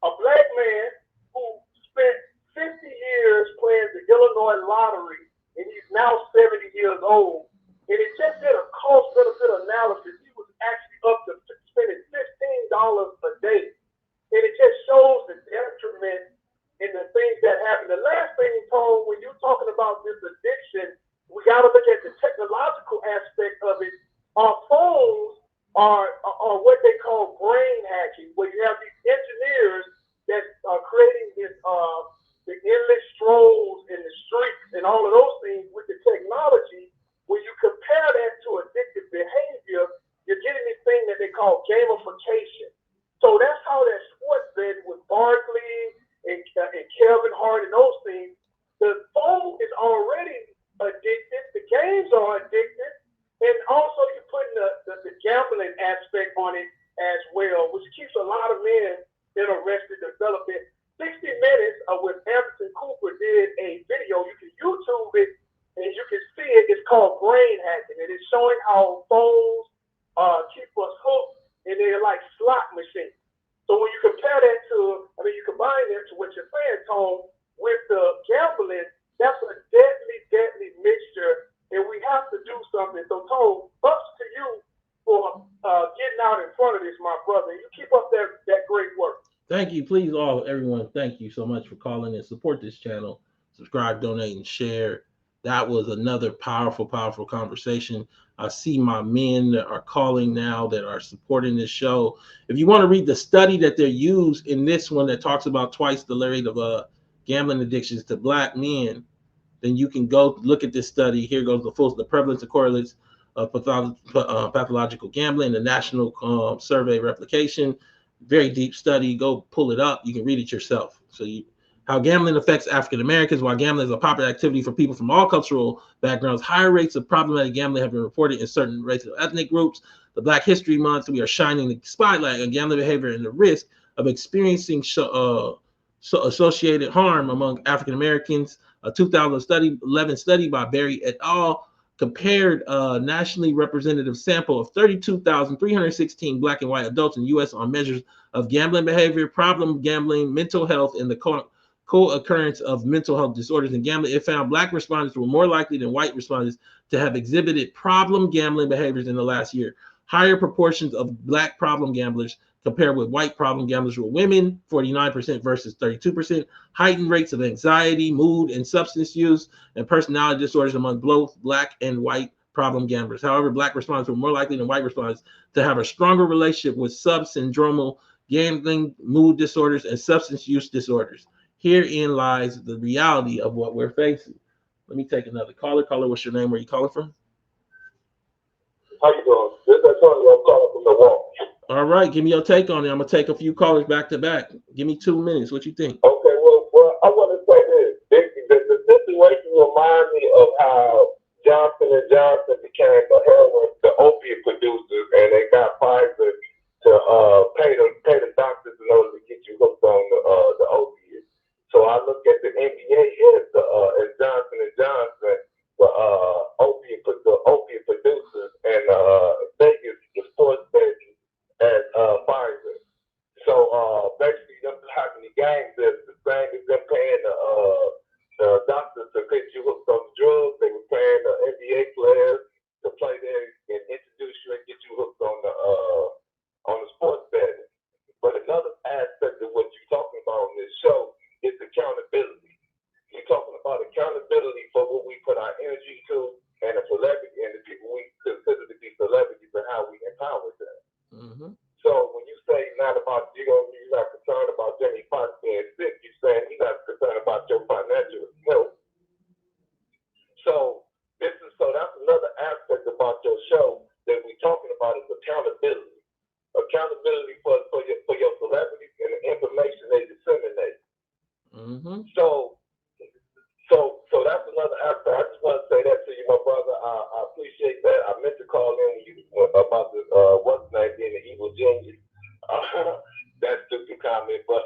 a black man who spent 50 years playing the Illinois lottery, and he's now 70 years old. And it just did a cost-benefit analysis. He was actually up to spending $15 a day. And it just shows the detriment in the things that happen. The last thing, Tone, when you're talking about this addiction, we got to look at the technological aspect of it. Our phones are what they call brain hacking, where you have these engineers that are creating this the endless strolls in the streets and all of those things with the technology. When you compare that to addictive behavior, you're getting this thing that they call gamification. So that's how that sports bet with Barkley and Kevin Hart and those things, the phone is already addicted, the games are addicted, and also you're putting the gambling aspect on it as well, which keeps a lot of men interested in developing. 60 Minutes with Anderson Cooper did a video. You can YouTube it, and you can see it. It's called Brain Hacking, and it's showing how phones keep us hooked, and they're like slot machines. So when you compare that you combine that to what you're saying, Tone, with the gambling, that's a deadly mixture, and we have to do something. So, Tone, ups to you for getting out in front of this, my brother. You keep up that great work. Thank you. Please, everyone, thank you so much for calling and support this channel. Subscribe, donate, and share. That was another powerful conversation. I see my men that are calling now that are supporting this show. If you want to read the study that they used in this one that talks about twice the rate of gambling addictions to black men, then you can go look at this study. Here goes the prevalence of correlates of pathological gambling, the national survey replication. Very deep study. Go pull it up. You can read it yourself. How gambling affects African Americans. While gambling is a popular activity for people from all cultural backgrounds, higher rates of problematic gambling have been reported in certain racial ethnic groups. The Black History Month, we are shining the spotlight on gambling behavior and the risk of experiencing associated harm among African Americans. A 2011 study by Berry et al. Compared a nationally representative sample of 32,316 black and white adults in the U.S. on measures of gambling behavior, problem gambling, mental health, and the co-occurrence of mental health disorders in gambling. It found black respondents were more likely than white respondents to have exhibited problem gambling behaviors in the last year. Higher proportions of black problem gamblers compared with white problem gamblers were women, 49% versus 32%. Heightened rates of anxiety, mood, and substance use, and personality disorders among both black and white problem gamblers. However, black respondents were more likely than white respondents to have a stronger relationship with subsyndromal gambling, mood disorders, and substance use disorders. Herein lies the reality of what we're facing. Let me take another caller. Caller, what's your name? Where are you calling from? How you doing? This is Antonio. I'm calling from Milwaukee. All right, give me your take on it. I'm gonna take a few callers back to back. Give me 2 minutes. What you think? Okay, well, I want to say this. The situation reminds me of how Johnson & Johnson became the opiate producers, and they got Pfizer to pay the doctors in order to get you hooked on the opiates. So I look at the NBA as Johnson & Johnson, the opiate producers, and Vegas, the sports betting, as Pfizer. So basically, them how many gangs is the same as them paying the doctors to get you hooked on the drugs. They were paying the NBA players to play there and introduce you and get you hooked on the sports betting. But another aspect of what you're talking about on this show is accountability. You're talking about accountability for what we put our energy to and the celebrity and the people we consider to be celebrities and how we empower them. Mm-hmm. So when you say not about you're not concerned about Jimmy Fox being sick, you're saying you're not concerned about your financial health. So that's another aspect about your show that we're talking about is accountability. Accountability for your celebrities and the information they disseminate. Mm-hmm. So that's another aspect. I just want to say that to you, my brother. I appreciate that. I meant to call in about the what's name being the evil genius. That's stupid comment, but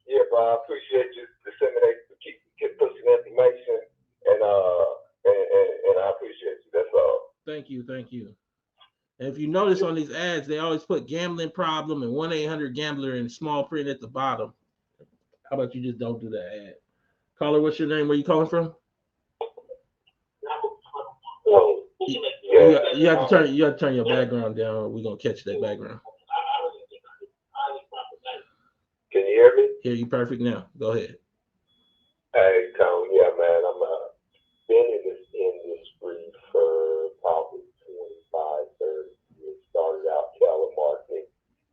yeah, bro, I appreciate you disseminating, keep pushing information, and I appreciate you. That's all. Thank you. And if you notice on these ads, they always put gambling problem and 1-800-GAMBLER in small print at the bottom. How about you just don't do that ad? Caller, what's your name? Where you calling from? You have to turn your background down. We're gonna catch that background. Can you hear me? Hear you perfect now. Go ahead. Hey, Tone. Yeah, man. I'm been in this industry for probably 25, 30 years. Started out telemarketing.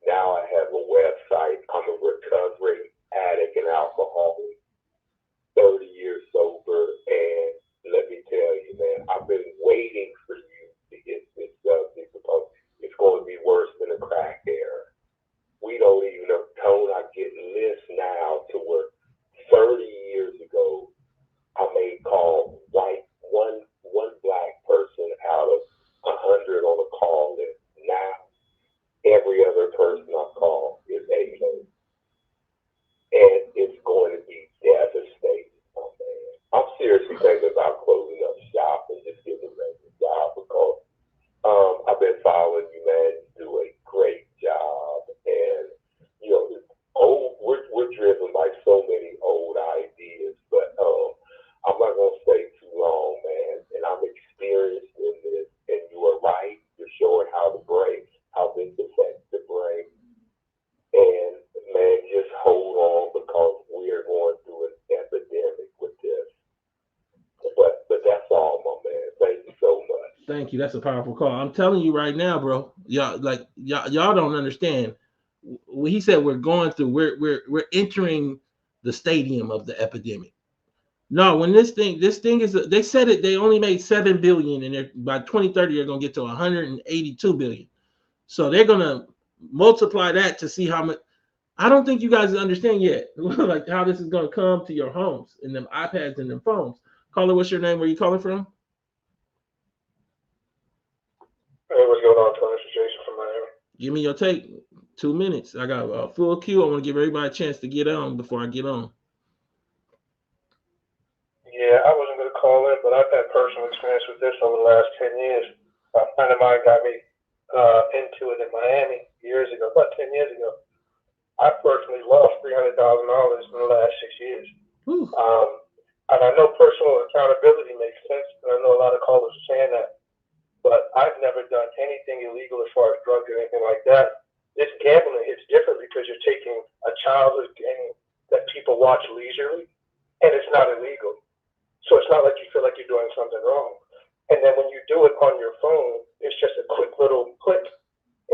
Now I have a website. I'm a recovering addict and alcoholic. 30 years sober, and let me tell you, man, I've been waiting for you to get this subject because it's going to be worse than a crack era. We don't even know. Tone, I get lists now to where 30 years ago I made calls like one black person out of 100 on a call list. Now every other person I call is Asian. And it's going to be devastating. Oh, man. I'm seriously thinking about closing up shop and just getting a regular job because I've been following you, man. You do a great job. And, you know, we're driven by so many old ideas, but I'm not going to stay too long, man. And I'm experienced in this. And you are right. You're showing how this affects the brain. And man, just hold on because we are going through an epidemic with this. But that's all, my man. Thank you so much. Thank you. That's a powerful call. I'm telling you right now, bro. Y'all don't understand. When he said we're going through, we're entering the stadium of the epidemic. No, when this thing is, they said it. They only made 7 billion, and by 2030 they're gonna get to 182 billion. So they're gonna multiply that to see how much. I don't think you guys understand yet, like how this is gonna come to your homes and them iPads and them phones. Caller, what's your name? Where you calling from? Hey, what's going on, Tony? This is Jason from Miami. Give me your take. 2 minutes. I got a full queue. I want to give everybody a chance to get on before I get on. Yeah, I wasn't going to call in, but I've had personal experience with this over the last 10 years. A friend of mine got me into it in Miami years ago, about 10 years ago. I personally lost $300,000 in the last 6 years. And I know personal accountability makes sense, and I know a lot of callers are saying that, but I've never done anything illegal as far as drugs or anything like that. This gambling hits different because you're taking a childhood game that people watch leisurely, and it's not illegal. So it's not like you feel like you're doing something wrong. And then when you do it on your phone, it's just a quick little click,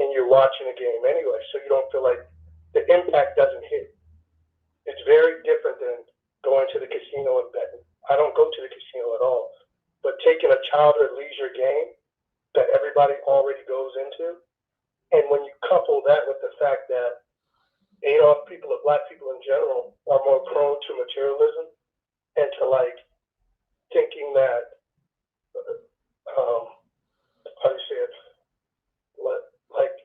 and you're watching a game anyway, so you don't feel like the impact doesn't hit. It's very different than going to the casino and betting. I don't go to the casino at all. But taking a childhood leisure game that everybody already goes into, and when you couple that with the fact that people, black people in general, are more prone to materialism and to like thinking that, how do you say it, like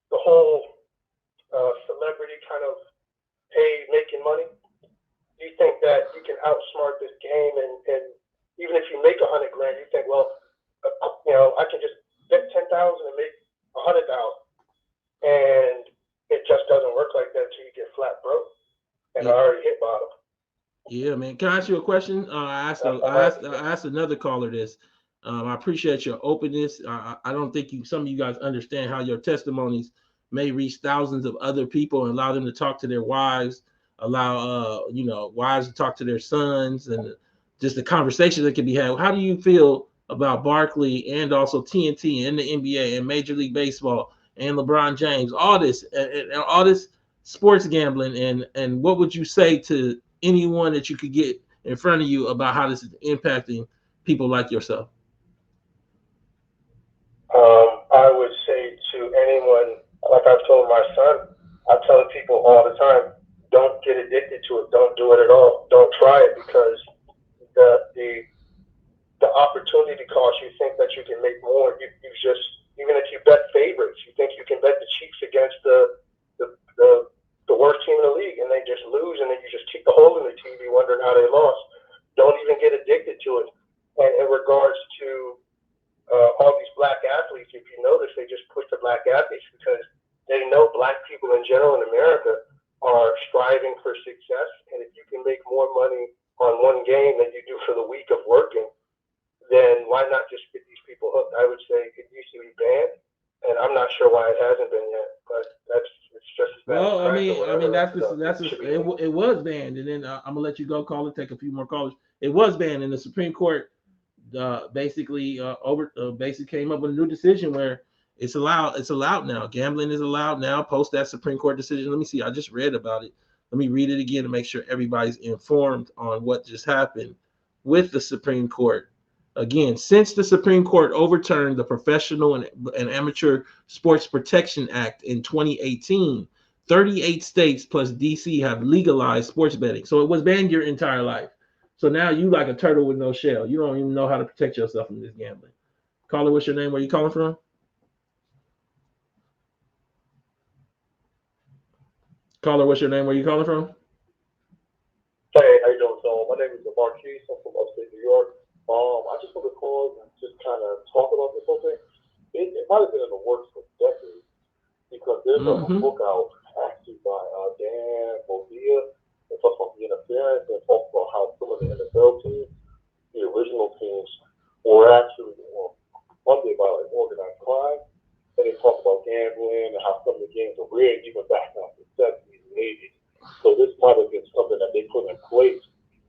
the whole celebrity kind of making money. You think that you can outsmart this game, and even if you make $100,000, you think, well, I can just bet 10,000 and make 100,000, and it just doesn't work like that until you get flat broke. and Yeah. I already hit bottom. Yeah, man. Can I ask you a question? I asked another caller this. I appreciate your openness. I don't think some of you guys understand how your testimonies may reach thousands of other people and allow them to talk to their wives, allow wives to talk to their sons, and just the conversation that can be had. How do you feel about Barkley and also TNT and the NBA and Major League Baseball and LeBron James, all this and all this sports gambling, and what would you say to anyone that you could get in front of you about how this is impacting people like yourself? I would say to anyone, like I've told my son, I tell people all the time, don't get addicted to it. Don't do it at all. Don't try it, because the opportunity cost, you think that you can make more. You just, even if you bet favorites, you think you can bet the Chiefs against the worst team in the league, and they just lose, and then you just keep the hole in the TV wondering how they lost. Don't even get addicted to it. And in regards to all these black athletes, if you notice, they just push the black athletes because they know black people in general in America are striving for success. And if you can make more money on one game than you do for the week of working, then why not just get these people hooked? I would say it needs to be banned, and I'm not sure why it hasn't been yet. But it's just well, it was banned, and then I'm gonna let you go, call it, take a few more callers. It was banned, and the Supreme Court basically came up with a new decision where it's allowed. It's allowed now. Gambling is allowed now. Post that Supreme Court decision. Let me see. I just read about it. Let me read it again to make sure everybody's informed on what just happened with the Supreme Court. Again, since the Supreme Court overturned the Professional and Amateur Sports Protection Act in 2018, 38 states plus DC have legalized sports betting. So it was banned your entire life. So now you like a turtle with no shell. You don't even know how to protect yourself from this gambling. Caller, what's your name? Where you calling from? Caller, what's your name? Where you calling from? Hey, how you doing, so my name is Marquise. I'm from upstate New York. I just want to call and just kind of talk about this whole thing. It might have been in the works for decades, because there's a book out actually by Dan Bovia. It talks about the interference, and it talks about how some of the NFL teams, the original teams, were actually funded by like organized crime. And they talk about gambling and how some of the games are rigged even back in the 70s and 80s. So this might have been something that they put in place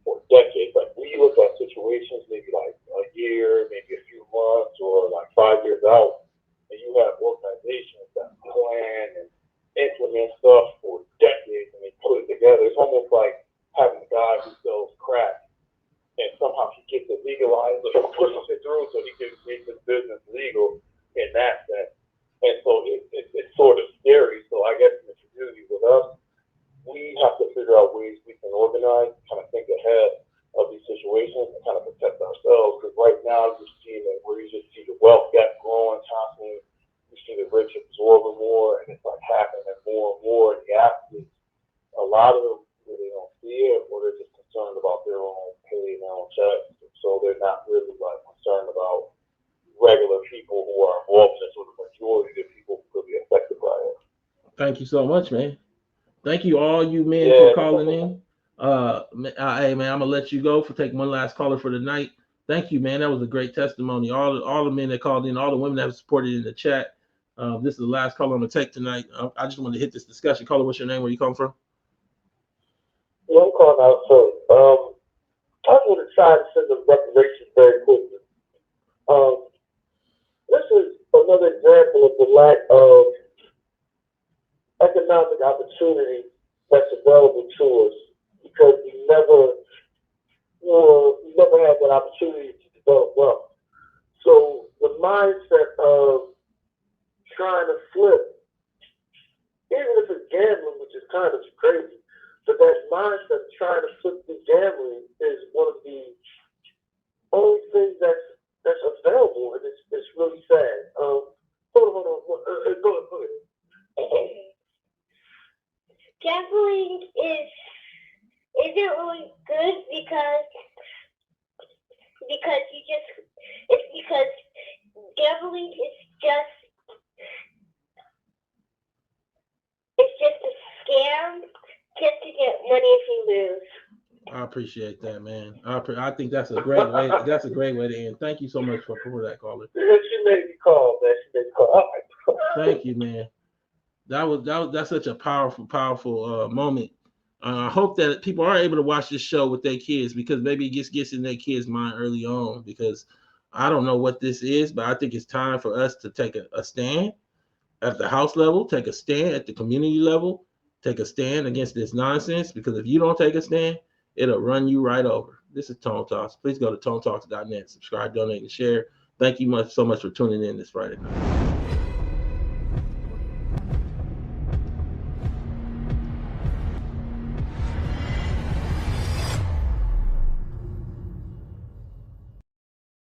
for decades. Like we look at situations maybe like a year, maybe a few months, or like 5 years out, and you have organizations that plan and implement stuff for decades, and they put it together. It's almost like having a guy who sells crack, and somehow he gets it legalized or pushes it through so he can make his business legal in that sense. And so it's sort of scary. So I guess in the community with us, we have to figure out ways we can organize, kind of think ahead of these situations and kind of protect ourselves. Because right now you're seeing that where you just see the wealth gap growing constantly, you see the rich absorbing more, and it's like happening more and more. And the athletes, a lot of them, they don't see it, or they're just concerned about their own pay, their own checks. So they're not really like concerned about regular people who are involved in it. So the majority of people will be affected by it. Thank you so much, man. Thank you, all you men, for calling in. Hey, man, I'm gonna let you go for taking one last caller for the night. Thank you, man. That was a great testimony. All the men that called in, all the women that have supported in the chat. This is the last caller I'm gonna take tonight. I just wanted to hit this discussion. Caller, what's your name? Where you calling from? Yeah, I'm calling out. So I want to try to send the reparations very quickly. This is another example of the lack of economic opportunity that's available to us, because we never had that opportunity to develop wealth. So the mindset of trying to flip, even if it's gambling, which is kind of crazy, but that mindset of trying to flip through gambling is one of the only things that's available, and it's really sad. Hold on. Go ahead. Gambling isn't really good because gambling is just a scam just to get money if you lose. I appreciate that, man. I think that's a great way. That's a great way to end. Thank you so much for that, caller. She made me call, man. She made me call. Thank you, man. That's such a powerful moment. I hope that people are able to watch this show with their kids, because maybe it just gets in their kids' mind early on. Because I don't know what this is, but I think it's time for us to take a stand at the house level, take a stand at the community level, take a stand against this nonsense. Because if you don't take a stand, it'll run you right over. This is Tone Talks. Please go to tonetalks.net, subscribe, donate, and share. Thank you so much for tuning in this Friday night.